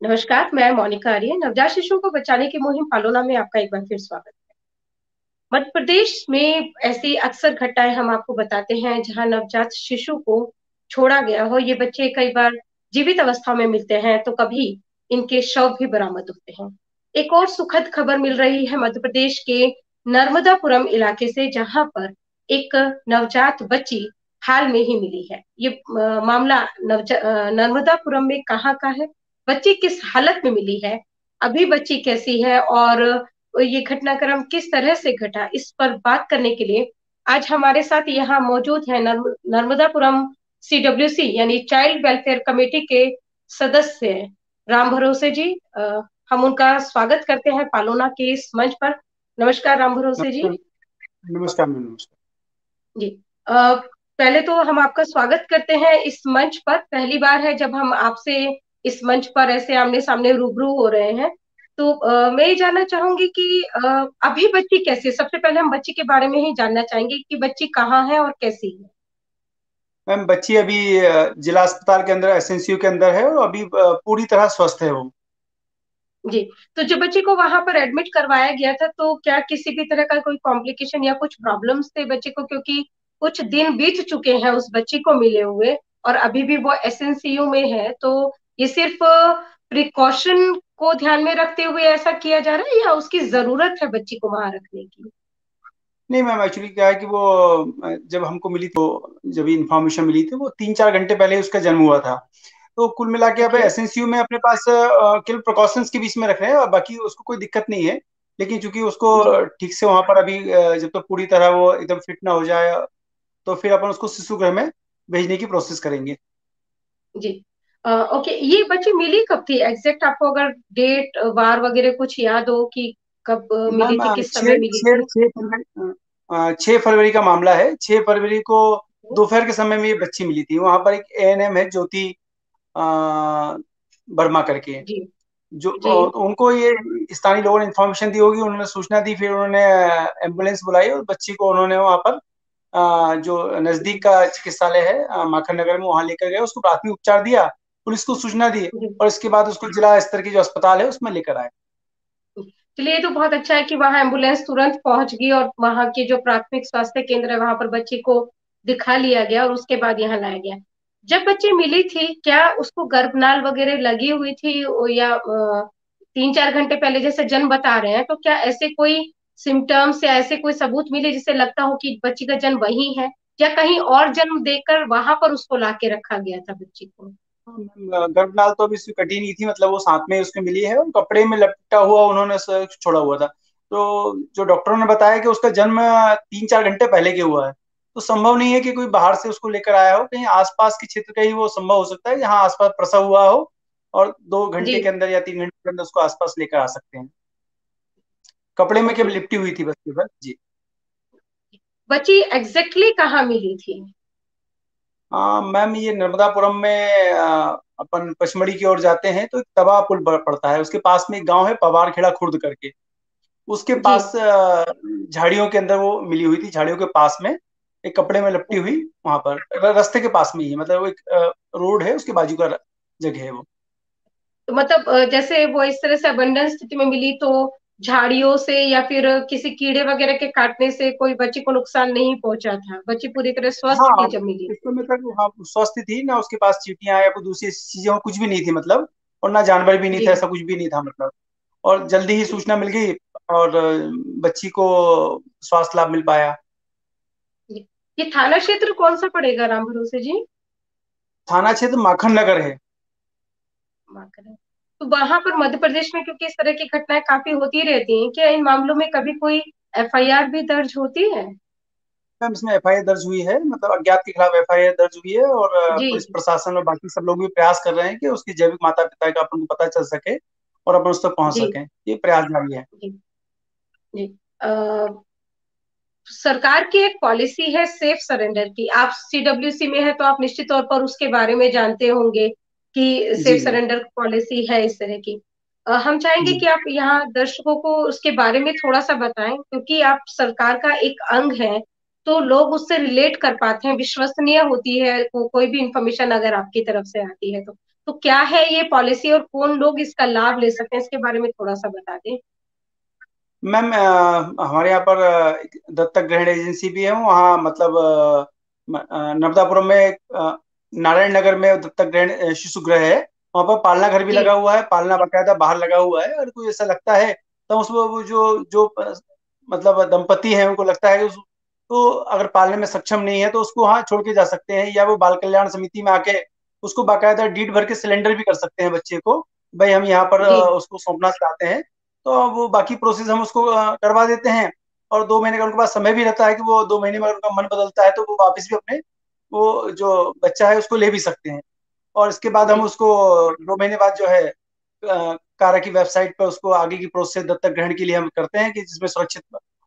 नमस्कार, मैं मोनिका आर्य। नवजात शिशुओं को बचाने की मुहिम पालोना में आपका एक बार फिर स्वागत है। मध्य प्रदेश में ऐसी अक्सर घटनाएं हम आपको बताते हैं जहां नवजात शिशु को छोड़ा गया हो। ये बच्चे कई बार जीवित अवस्था में मिलते हैं तो कभी इनके शव भी बरामद होते हैं। एक और सुखद खबर मिल रही है मध्य प्रदेश के नर्मदापुरम इलाके से, जहां पर एक नवजात बच्ची हाल में ही मिली है। ये मामला नर्मदापुरम में कहाँ का है, बच्ची किस हालत में मिली है, अभी बच्ची कैसी है और ये घटनाक्रम किस तरह से घटा, इस पर बात करने के लिए आज हमारे साथ यहाँ मौजूद है नर्मदापुरम CWC यानी चाइल्ड वेलफेयर कमेटी के सदस्य राम भरोसे जी। हम उनका स्वागत करते हैं पालोना के इस मंच पर। नमस्कार राम भरोसे जी। नमस्कार। नमस्कार मैम, नमस्कार। जी। पहले तो हम आपका स्वागत करते हैं इस मंच पर। पहली बार है जब हम आपसे इस मंच पर ऐसे आमने सामने रूबरू हो रहे हैं। तो मैं ये जानना चाहूंगी कि अभी बच्ची कैसी है। सबसे पहले हम बच्ची के बारे में ही जानना चाहेंगे कि बच्ची कहाँ है और कैसी है। मैम, बच्ची अभी जिला अस्पताल के अंदर एसएनसीयू के अंदर है और अभी पूरी तरह स्वस्थ है वो। जी। तो जब बच्ची को वहां पर एडमिट करवाया गया था तो क्या किसी भी तरह का कोई कॉम्प्लिकेशन या कुछ प्रॉब्लम्स थे बच्चे को, क्योंकि कुछ दिन बीत चुके हैं उस बच्ची को मिले हुए और अभी भी वो SNCU में है। तो ये सिर्फ प्रिकॉशन को ध्यान में रखते हुए ऐसा किया जा रहा है या उसकी जरूरत है बच्ची को वहां रखने की। नहीं मैम, एक्चुअली क्या है कि वो जब हमको मिली तो जब इन्फॉर्मेशन मिली थी वो 3-4 घंटे पहले उसका जन्म हुआ था। तो कुल मिला के अब ओके। एसएनसीयू में अपने पास केवल प्रिकॉशंस के बीच में रख रहे हैं और बाकी उसको कोई दिक्कत नहीं है। लेकिन चूंकि उसको जी। ठीक से वहां पर अभी जब तक पूरी तरह वो एकदम फिट ना हो जाए तो फिर अपन उसको शिशु गृह में भेजने की प्रोसेस करेंगे। जी। ओके, ये बच्ची मिली कब थी एग्जैक्ट, आपको अगर डेट वार वगैरह कुछ याद हो कि कब मिली मैम, थी, किस समय छः मिली छः थी। 6 फरवरी 6 फरवरी का मामला है। 6 फरवरी को दोपहर के समय में ये बच्ची मिली थी। वहां पर एक एएनएम है, ज्योति अ, वर्मा करके, जी। जो जी। उनको ये स्थानीय लोगों ने इन्फॉर्मेशन दी होगी, उन्होंने सूचना दी, फिर उन्होंने एम्बुलेंस बुलाई और बच्ची को उन्होंने वहां पर जो नजदीक का चिकित्सालय है माखन नगर में, वहां लेकर गए। उसको प्राथमिक उपचार दिया, पुलिस को सूचना दी जी। और इसके बाद उसको जिला स्तर की जो अस्पताल है उसमें लेकर आए। चलिए, ये तो बहुत अच्छा है कि वहां एम्बुलेंस तुरंत पहुंच गई और वहां के जो प्राथमिक स्वास्थ्य केंद्र है वहां पर बच्ची को दिखा लिया गया और उसके बाद यहाँ लाया गया। जब बच्ची मिली थी क्या उसको गर्भनाल वगैरह लगी हुई थी या 3-4 घंटे पहले जैसे जन्म बता रहे हैं, तो क्या ऐसे कोई सिम्टम्स या ऐसे कोई सबूत मिले जिससे लगता हो कि बच्ची का जन्म वही है, या कहीं और जन्म देकर वहां पर उसको लाके रखा गया था बच्ची को। गर्भनाल तो अभी इसकी कटी नहीं थी, मतलब वो साथ में उसके मिली है और कपड़े में लपटा हुआ उन्होंने उसे छोड़ा हुआ था। तो जो डॉक्टरों ने बताया कि उसका जन्म 3-4 घंटे पहले के हुआ है, तो संभव नहीं है कि कोई बाहर से उसको लेकर आया हो। कहीं आसपास के क्षेत्र का ही वो संभव हो सकता है जहाँ आसपास प्रसव हुआ हो और 2 घंटे के जी। अंदर या 3 घंटे के अंदर उसको आसपास लेकर आ सकते हैं। कपड़े में ओके। केवल लिपटी हुई थी बस केवल जी। बच्ची एग्जैक्टली कहाँ मिली थी। हाँ मैम, ये नर्मदापुरम में अपन पचमढ़ी की ओर जाते हैं तो एक तवा पुल पड़ता है, उसके पास में एक गांव है पवारखेड़ा खुर्द करके। उसके जी। पास झाड़ियों के अंदर वो मिली हुई थी, झाड़ियों के पास में एक कपड़े में लपटी हुई। वहां पर रास्ते के पास में ही है, मतलब वो एक रोड है उसके बाजू का जगह है वो। तो मतलब जैसे वो इस तरह से अबंडन स्थिति में मिली तो झाड़ियों से या फिर किसी कीड़े वगैरह के काटने से कोई बच्ची को नुकसान नहीं पहुंचा था, बच्ची पूरी तरह स्वस्थ हाँ, थी जब मिली। इस समय तक हाँ स्वस्थ थी ना, उसके पास चींटियां या कोई दूसरी चीजें कुछ भी नहीं थी मतलब। और ना जानवर भी नहीं था, जी। ऐसा कुछ भी नहीं था मतलब। और जल्दी ही जी। सूचना मिल गई और बच्ची को स्वास्थ्य लाभ मिल पाया। जी। ये थाना क्षेत्र कौन सा पड़ेगा राम भरोसे जी। थाना क्षेत्र माखन नगर है। माकन। तो वहां पर मध्य प्रदेश में क्योंकि इस तरह की घटनाएं काफी होती रहती हैं, क्या इन मामलों में कभी कोई FIR भी दर्ज होती है। मैम, इसमें एफआईआर दर्ज हुई है, मतलब अज्ञात के खिलाफ एफआईआर दर्ज हुई है और जी। पुलिस प्रशासन और बाकी सब लोग भी प्रयास कर रहे हैं कि उसकी जैविक माता पिता का अपन को पता चल सके और अपन उस तक पहुंच जी। सकें। ये प्रयास जारी है। जी। जी। सरकार की एक पॉलिसी है सेफ सरेंडर की। आप CWC में है तो आप निश्चित तौर पर उसके बारे में जानते होंगे कि जी सेफ जी सरेंडर पॉलिसी है इस तरह की। हम चाहेंगे जी। कि आप यहाँ दर्शकों को उसके बारे में थोड़ा सा बताएं, क्योंकि आप सरकार का एक अंग है तो लोग उससे रिलेट कर पाते हैं, विश्वसनीय होती है कोई भी इंफॉर्मेशन अगर आपकी तरफ से आती है तो। तो क्या है ये पॉलिसी और कौन लोग इसका लाभ ले सकते हैं, इसके बारे में थोड़ा सा बता दें। मैम हमारे यहाँ पर दत्तक ग्रहण एजेंसी भी है वहाँ, मतलब नर्मदापुरम में नारायण नगर में दत्तक ग्रहण शिशु गृह है। वहाँ पर पालना घर भी जी लगा हुआ है, पालना बकायदा बाहर लगा हुआ है। और कोई ऐसा लगता है तो उसमें वो जो जो मतलब दंपति है उनको लगता है कि तो अगर पालने में सक्षम नहीं है तो उसको हाँ छोड़ के जा सकते हैं, या वो बाल कल्याण समिति में आके उसको बाकायदा डीड भर के सिलेंडर भी कर सकते हैं बच्चे को। भाई हम यहाँ पर जी उसको सौंपना चाहते हैं, तो वो बाकी प्रोसेस हम उसको करवा देते हैं। और 2 महीने का उनके पास समय भी रहता है कि वो 2 महीने में अगर उनका मन बदलता है तो वो वापस भी अपने वो जो बच्चा है उसको ले भी सकते हैं। और इसके बाद हम जी। उसको 2 महीने बाद जो है कारा की वेबसाइट पर उसको आगे की प्रोसेस दत्तक ग्रहण के लिए हम करते हैं कि जिसमें सुरक्षित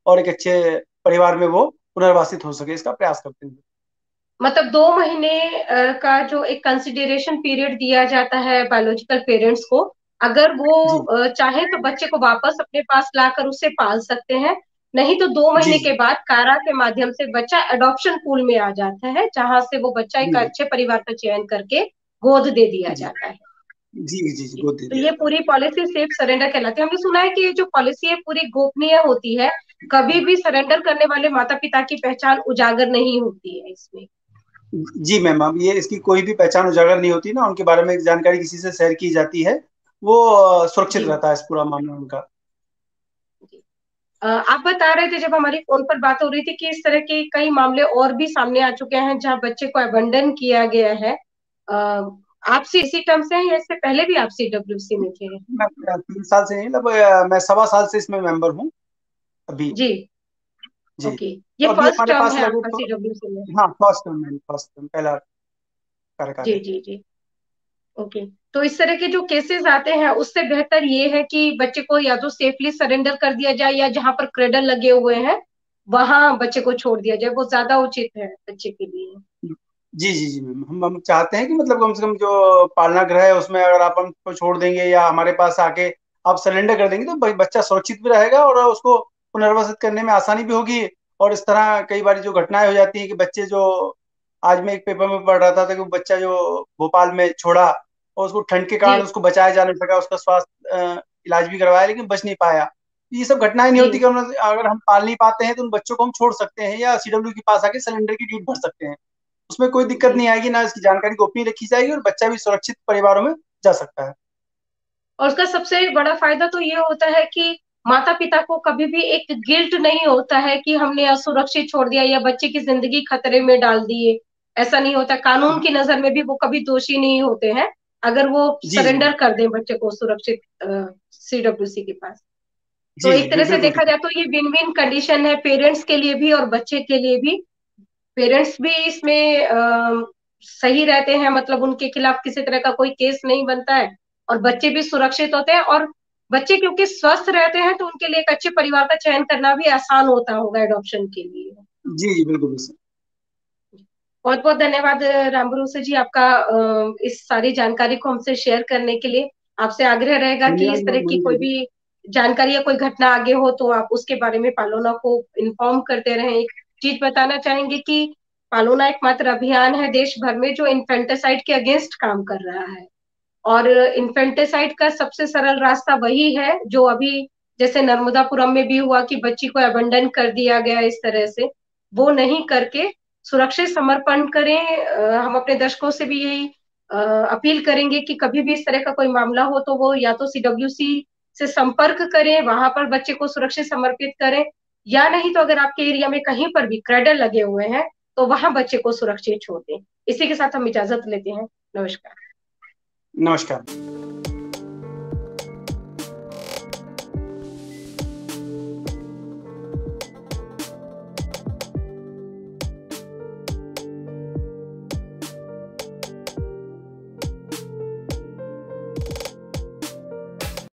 और एक अच्छे परिवार में वो पुनर्वासित हो सके, इसका प्रयास करते हैं। मतलब 2 महीने का जो एक कंसिडरेशन पीरियड दिया जाता है बायोलॉजिकल पेरेंट्स को, अगर वो जी चाहे तो बच्चे को वापस अपने पास लाकर उसे पाल सकते हैं। नहीं तो दो जी महीने जी के बाद कारा के माध्यम से बच्चा अडॉप्शन पूल में आ जाता है, जहां से वो बच्चा एक जी अच्छे परिवार का चयन करके गोद दे दिया जी जाता है। जी जी जी जी। गोद दे तो दिया ये जाता है। पूरी पॉलिसी सेफ सरेंडर कहलाती है। हमने सुना है कि ये जो पॉलिसी है पूरी गोपनीय होती है, कभी भी सरेंडर करने वाले माता पिता की पहचान उजागर नहीं होती है इसमें। जी मैम, अब ये इसकी कोई भी पहचान उजागर नहीं होती ना, उनके बारे में जानकारी किसी से शेयर की जाती है, वो सुरक्षित जी रहता है इस पूरा मामला उनका। जी। आप बता रहे थे जब हमारी फोन पर बात हो रही थी कि इस तरह के कई मामले और भी सामने आ चुके हैं जहां बच्चे को अबंडन किया गया है। आप इसी टर्म से हैं या इससे पहले भी आप CWC में थे? मैं 3 साल से नहीं, लगभग मैं 1.25 साल से इसमें मेंबर हूँ अभी। जी। जी। ओके। तो ये अभी फर्स्ट हमारे टर्म पास है आपका लगभग, CWC में? हाँ फर्स्ट टर्म है, फर्स्ट टर्म पहला कार्यकाल जी है। जी जी। ओके। तो इस तरह के जो केसेस आते हैं उससे बेहतर ये है कि बच्चे को या तो सेफली सरेंडर कर दिया जाए, या जहां पर क्रेडल लगे हुए हैं वहां बच्चे को छोड़ दिया जाए, वो ज्यादा उचित है बच्चे के लिए। जी जी जी मैम, हम चाहते हैं कि मतलब कम से कम जो पालना गृह है उसमें अगर आप हमको छोड़ देंगे या हमारे पास आके आप सरेंडर कर देंगे तो बच्चा सुरक्षित भी रहेगा और उसको पुनर्वासित करने में आसानी भी होगी। और इस तरह कई बार जो घटनाएं हो जाती हैं कि बच्चे जो, आज मैं एक पेपर में पढ़ रहा था कि वो बच्चा जो भोपाल में छोड़ा और उसको ठंड के कारण जी उसको बचाया जा नहीं सका, उसका स्वास्थ्य इलाज भी करवाया लेकिन बच नहीं पाया। ये सब घटनाएं नहीं जी होती कि अगर हम पाल नहीं पाते हैं तो उन बच्चों को हम छोड़ सकते हैं या CW के पास आके सिलेंडर की ड्यूटी भर सकते हैं। उसमें कोई दिक्कत जी। नहीं आएगी, ना इसकी जानकारी गोपनीय रखी जाएगी और बच्चा भी सुरक्षित परिवारों में जा सकता है। और उसका सबसे बड़ा फायदा तो ये होता है कि माता पिता को कभी भी एक गिल्ट नहीं होता है कि हमने असुरक्षित छोड़ दिया या बच्चे की जिंदगी खतरे में डाल दिए। ऐसा नहीं होता, कानून की नजर में भी वो कभी दोषी नहीं होते हैं अगर वो जी जी सरेंडर कर दें बच्चे को सुरक्षित CWC के पास। तो जी एक तरह से बिल्कुल देखा ठीक। जाए तो ये विन विन कंडीशन है, पेरेंट्स के लिए भी और बच्चे के लिए भी। पेरेंट्स भी इसमें सही रहते हैं, मतलब उनके खिलाफ किसी तरह का कोई केस नहीं बनता है, और बच्चे भी सुरक्षित होते हैं। और बच्चे क्योंकि स्वस्थ रहते हैं तो उनके लिए एक अच्छे परिवार का चयन करना भी आसान होता होगा एडॉप्शन के लिए। जी जी बिल्कुल बिल्कुल। बहुत बहुत धन्यवाद राम भरोसे जी आपका, इस सारी जानकारी को हमसे शेयर करने के लिए। आपसे आग्रह रहेगा कि धन्यवाद इस तरह मैम, की वही कोई रहेगा। भी जानकारी या कोई घटना आगे हो तो आप उसके बारे में पालोना को इन्फॉर्म करते रहें। एक चीज बताना चाहेंगे कि पालोना एकमात्र अभियान है देश भर में जो इन्फेंटिसाइड के अगेंस्ट काम कर रहा है। और इन्फेंटिसाइड का सबसे सरल रास्ता वही है जो अभी जैसे नर्मदापुरम में भी हुआ कि बच्ची को अबंडन कर दिया गया इस तरह से, वो नहीं करके सुरक्षित समर्पण करें। हम अपने दर्शकों से भी यही अपील करेंगे कि कभी भी इस तरह का कोई मामला हो तो वो या तो CWC से संपर्क करें, वहां पर बच्चे को सुरक्षित समर्पित करें, या नहीं तो अगर आपके एरिया में कहीं पर भी क्रेडल लगे हुए हैं तो वहां बच्चे को सुरक्षित छोड़ दें। इसी के साथ हम इजाजत लेते हैं। नमस्कार। नमस्कार।